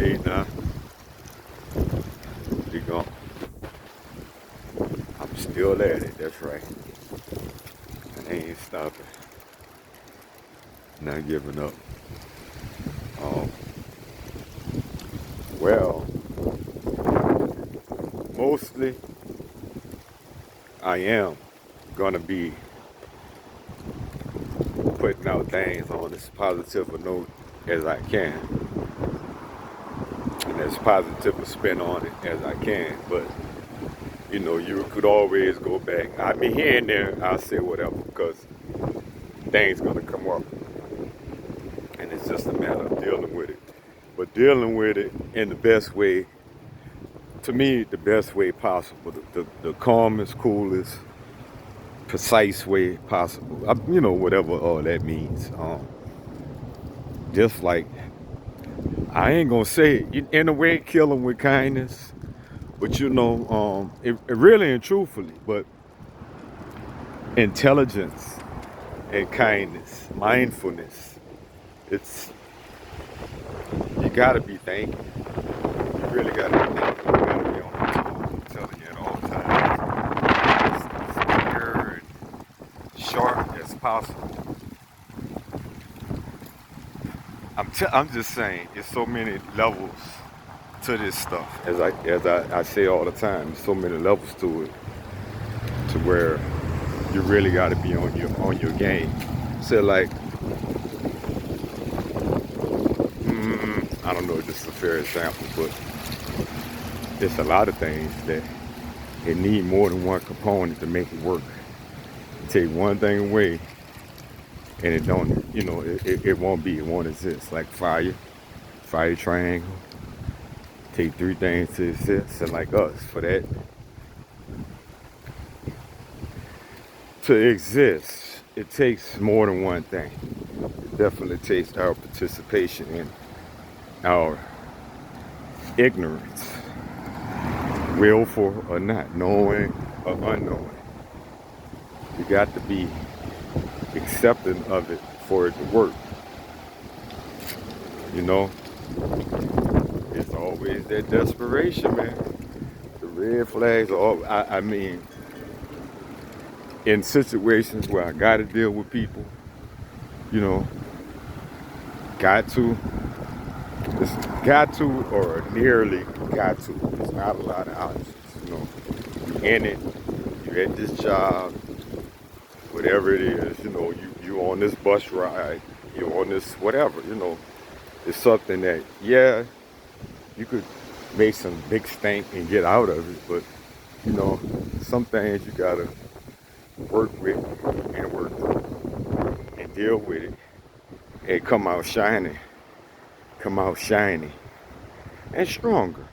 way now. We gone. I'm still at it, that's right. I ain't stopping. Not giving up. Um, well, mostly I am gonna be putting out things on as positive a note as I can, and as positive a spin on it as I can. But you could always go back. I mean, here and there, I'll say whatever because things gonna come up, and it's just a matter of dealing with it. But dealing with it in the best way, to me, the best way possible, the calmest, coolest, precise way possible. Whatever all that means. Just like I ain't gonna say it, in a way, kill them with kindness, but it really and truthfully, but intelligence and kindness, mindfulness. It's you gotta be thinking. You really gotta be thinking. You gotta be on your toes. I'm telling you at all times. As clear and sharp as possible. I'm just saying, there's so many levels to this stuff. As I say all the time, there's so many levels to it, to where you really got to be on your game. So like, I don't know if this is a fair example, but there's a lot of things that it need more than one component to make it work. You take one thing away, and it don't, it won't exist. Like fire triangle. Take three things to exist, and like us, for that to exist, it takes more than one thing. It definitely takes our participation in our ignorance, willful or not, knowing or unknowing. You got to be accepting of it for it to work. You know, it's always that desperation, man. The red flags are all, I mean, in situations where I got to deal with people, you know, got to, it's got to or nearly got to. It's not a lot of options, You in it, you at this job, whatever it is, you on this bus ride, you on this whatever, It's something that, yeah, you could make some big stink and get out of it, but, some things you gotta work with and work through and deal with it and come out shiny and stronger.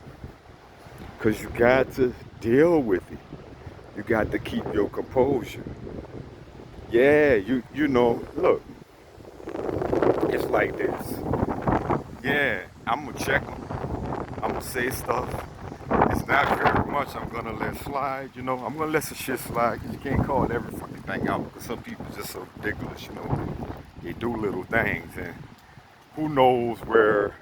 Because you got to deal with it. You got to keep your composure. Yeah, look, it's like this. Yeah, I'm going to check them. I'm going to say stuff. It's not very much I'm going to let slide, I'm going to let some shit slide. Because you can't call every fucking thing out. Because some people just so ridiculous, They do little things. And who knows where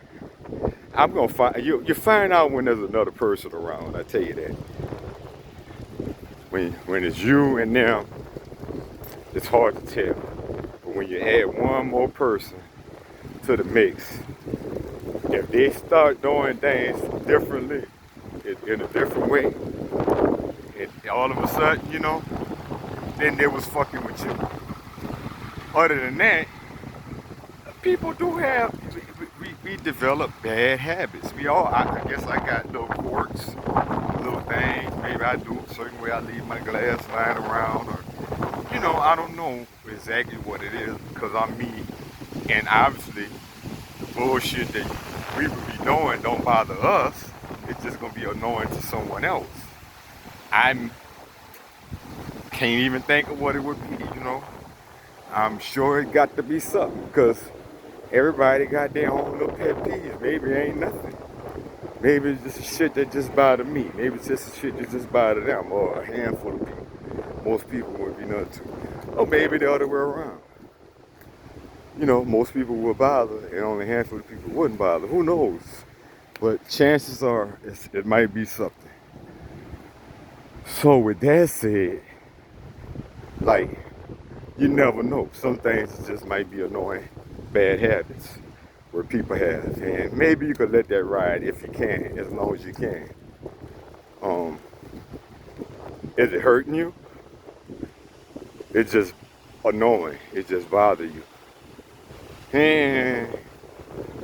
I'm going to find. You find out when there's another person around. I tell you that. When it's you and them, it's hard to tell. But when you add one more person to the mix, if they start doing things differently, in a different way, and all of a sudden, then they was fucking with you. Other than that, people do have, we develop bad habits. We all, I guess I got little quirks, little things. Maybe I do a certain way. I leave my glass lying around, or I don't know exactly what it is because I'm me, and obviously the bullshit that we would be doing don't bother us. It's just gonna be annoying to someone else. I can't even think of what it would be. I'm sure it got to be something because everybody got their own little pet peeves. Maybe it ain't nothing. Maybe it's just a shit that just bother me. Maybe it's just a shit that just bother them or a handful of people. Most people would be none too. Or maybe the other way around. Most people would bother and only a handful of people wouldn't bother. Who knows? but chances are it might be something. So with that said, like, you never know. Some things just might be annoying, bad habits where people have, and maybe you could let that ride if you can, as long as you can. Um, is it hurting you? It's just annoying. It just bothers you. And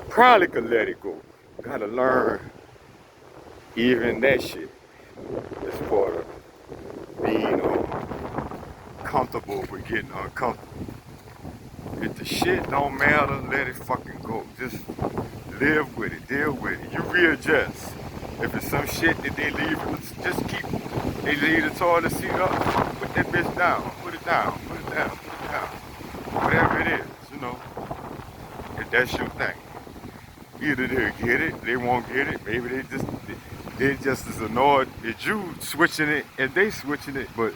probably could let it go. Gotta learn even that shit is part of being comfortable with getting uncomfortable. If the shit don't matter, let it fucking go. Just live with it, deal with it. You readjust. If it's some shit that they leave, just keep. They leave the toilet seat up. Put that bitch down. Put it down. Put it down. Put it down. Whatever it is, if that's your thing. Either they'll get it, they won't get it. Maybe they just as annoyed as you switching it as they switching it. But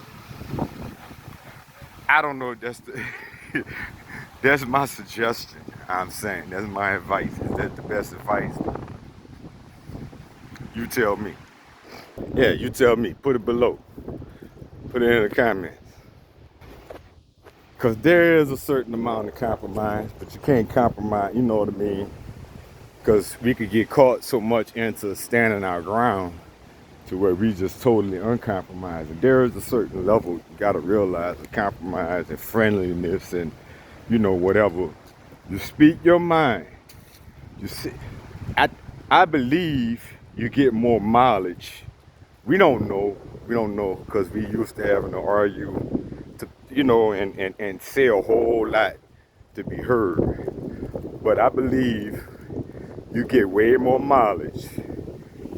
I don't know. That's the that's my suggestion. I'm saying that's my advice. Is that the best advice? You tell me. Yeah, you tell me. Put it below. Put it in the comments. Because there is a certain amount of compromise, but you can't compromise, you know what I mean? Because we could get caught so much into standing our ground to where we just totally uncompromising. There is a certain level you got to realize of compromise and friendliness and, whatever. You speak your mind. You see, I believe you get more mileage. We don't know. We don't know because we used to having to argue, and say a whole lot to be heard. But I believe you get way more mileage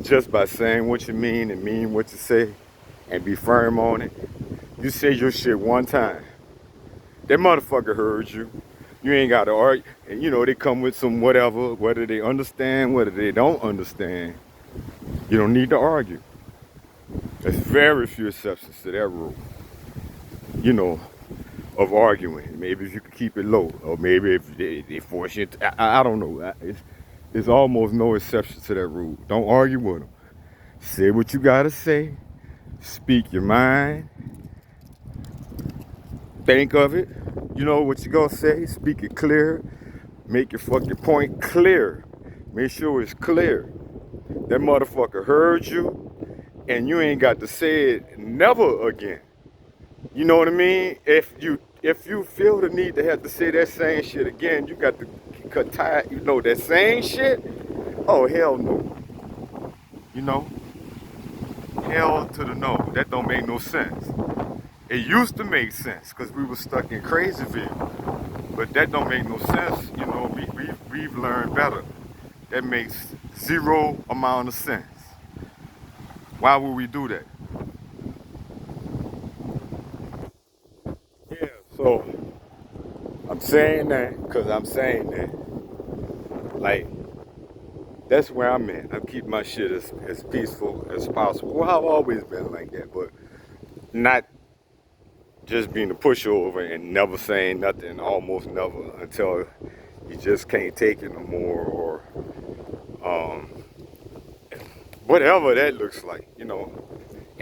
just by saying what you mean and mean what you say and be firm on it. You say your shit one time. That motherfucker heard you. You ain't got to argue. And they come with some whatever, whether they understand, whether they don't understand. You don't need to argue. There's very few exceptions to that rule, of arguing. Maybe if you could keep it low, or maybe if they force you to, I don't know. There's almost no exception to that rule. Don't argue with them. Say what you gotta say. Speak your mind. Think of it. You know what you gonna say. Speak it clear. Make your fucking point clear. Make sure it's clear. That motherfucker heard you, and you ain't got to say it never again. You know what I mean? If you feel the need to have to say that same shit again, you got to cut tie. That same shit. Oh hell no. You know. Hell to the no. That don't make no sense. It used to make sense because we were stuck in Crazyville, but that don't make no sense. We've learned better. That makes zero amount of sense. Why would we do that? Yeah. So I'm saying that because I'm saying that, like, that's where I'm at. I keep my shit as peaceful as possible. Well, I've always been like that, but not just being a pushover and never saying nothing, almost never, until you just can't take it no more, or whatever that looks like,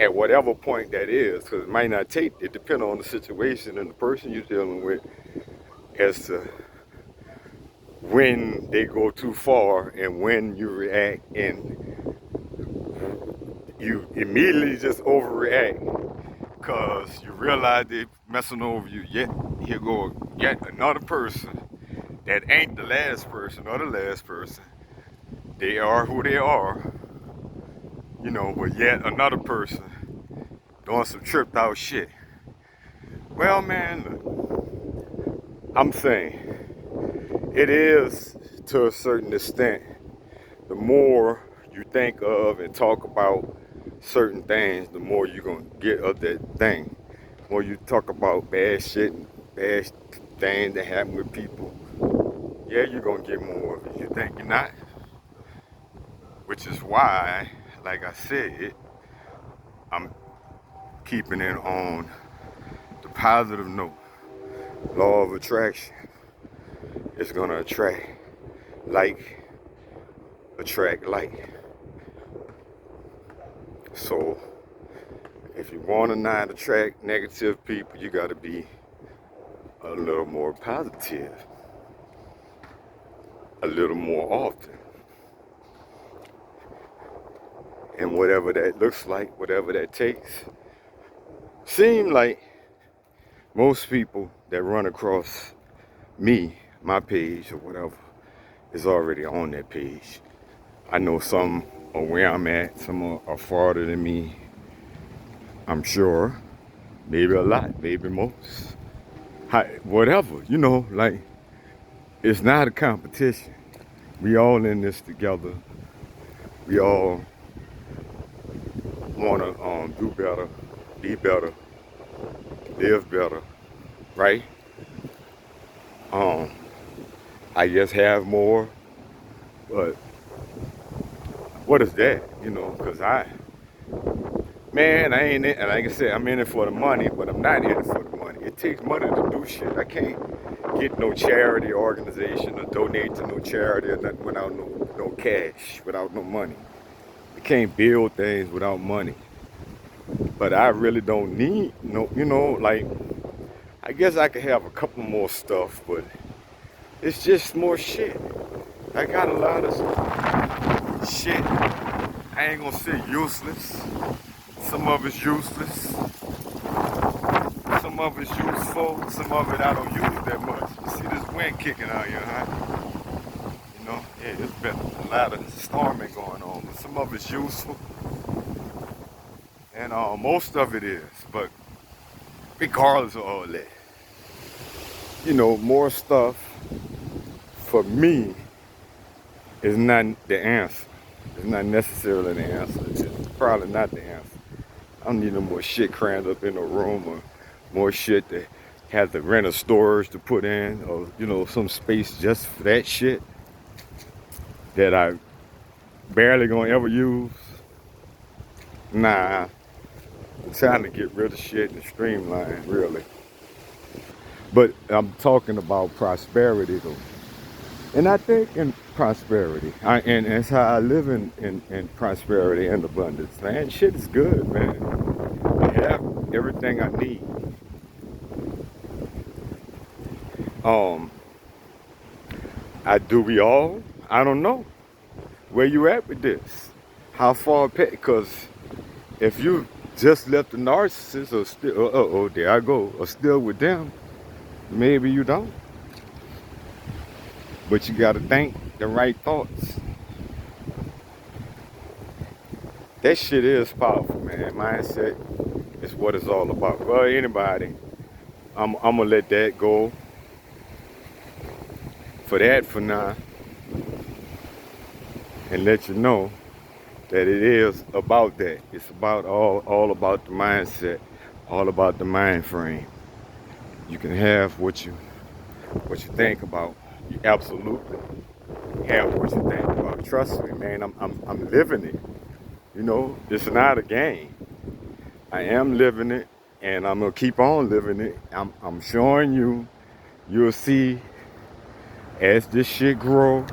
at whatever point that is, because it might not take, it depends on the situation and the person you're dealing with as to when they go too far and when you react and you immediately just overreact because you realize they're messing over you. Yet here go yet another person that ain't the last person or the last person. They are who they are, but yet another person doing some tripped out shit. Well, man, look, I'm saying it is to a certain extent. The more you think of and talk about certain things, the more you're gonna get of that thing. The more you talk about bad shit and bad things that happen with people, yeah, you're gonna get more of it. You think you're not? Which is why, like I said, I'm keeping it on the positive note. Law of attraction is gonna attract like attract like. So if you want to not attract negative people, you got to be a little more positive, a little more often. And whatever that looks like, whatever that takes, seem like most people that run across me, my page or whatever, is already on that page. I know some are where I'm at, some are farther than me, I'm sure. Maybe a lot, maybe most. Whatever, like it's not a competition. We all in this together. We all want to do better, be better, live better, right? Um, I guess have more, but what is that? Because man, I ain't in, and like I said, I'm in it for the money, but I'm not in it for the money. It takes money to do shit. I can't get no charity organization or donate to no charity or nothing without no cash, without no money. You can't build things without money. But I really don't need no, like I guess I could have a couple more stuff, but it's just more shit. I got a lot of shit. I ain't gonna say useless. Some of it's useless. Some of it's useful. Some of it I don't use that much. You see this wind kicking out here, huh? Yeah, there's been a lot of storming going on. But some of it's useful. And most of it is. But regardless of all that, more stuff for me is not the answer. It's not necessarily the answer. It's probably not the answer. I don't need no more shit crammed up in a room or more shit that has to rent a storage to put in or, some space just for that shit that I barely gonna ever use. Nah, I'm trying to get rid of shit and streamline, really. But I'm talking about prosperity though. And I think in prosperity, and it's how I live in prosperity and abundance. Man, shit is good, man. I have everything I need. Do we all? I don't know. Where you at with this? How far past? Because if you just left the narcissist or still, there I go, or still with them, maybe you don't. But you got to think the right thoughts. That shit is powerful, man. Mindset is what it's all about. Well, anybody, I'm gonna let that go for now, and let you know that it is about that. It's about all about the mindset, all about the mind frame. You can have what you think about. You absolutely have what you think about. Trust me, man. I'm living it. It's not a game. I am living it, and I'm gonna keep on living it. I'm showing you. You'll see as this shit grow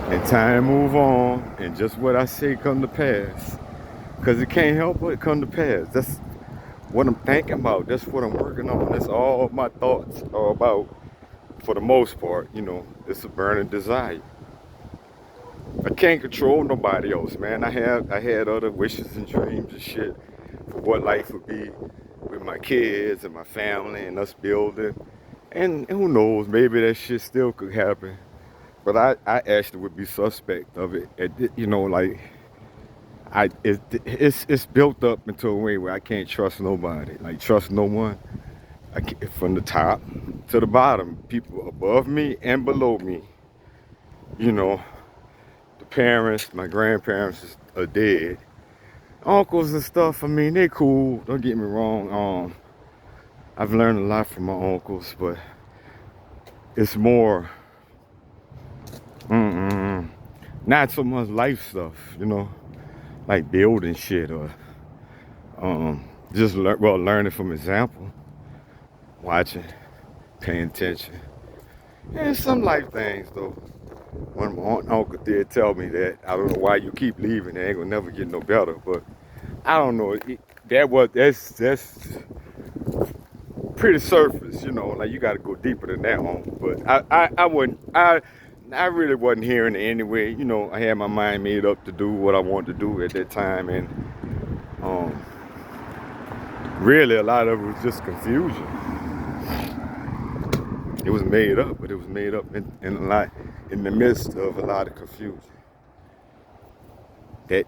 and time move on, and just what I say come to pass. Cause it can't help but come to pass. That's what I'm thinking about. That's what I'm working on. That's all my thoughts are about. For the most part, it's a burning desire. I can't control nobody else, man. I had other wishes and dreams and shit for what life would be with my kids and my family and us building. And who knows, maybe that shit still could happen. But I actually would be suspect of it. Like it's built up into a way where I can't trust nobody. Like trust no one. From the top to the bottom, people above me and below me. The parents, my grandparents are dead. Uncles and stuff, I mean, they cool. Don't get me wrong. I've learned a lot from my uncles, but it's more, not so much life stuff, like building shit or just learning from example, watching, paying attention, and some life things though. One of my aunt and uncle did tell me that. I don't know why you keep leaving. It ain't gonna never get no better. But I don't know. That's pretty surface, you know. Like you got to go deeper than that on. But I really wasn't hearing it anyway. You know, I had my mind made up to do what I wanted to do at that time, and um, really a lot of it was just confusion. It was made up, but it was made up in the midst of a lot of confusion. That,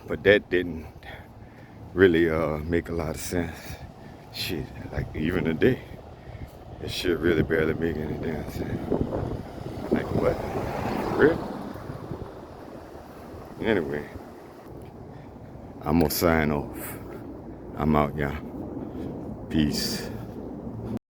but that didn't really make a lot of sense. Shit, like even today, that shit really barely make any damn sense. Like what? Really? Anyway, I'm gonna sign off. I'm out, y'all. Peace.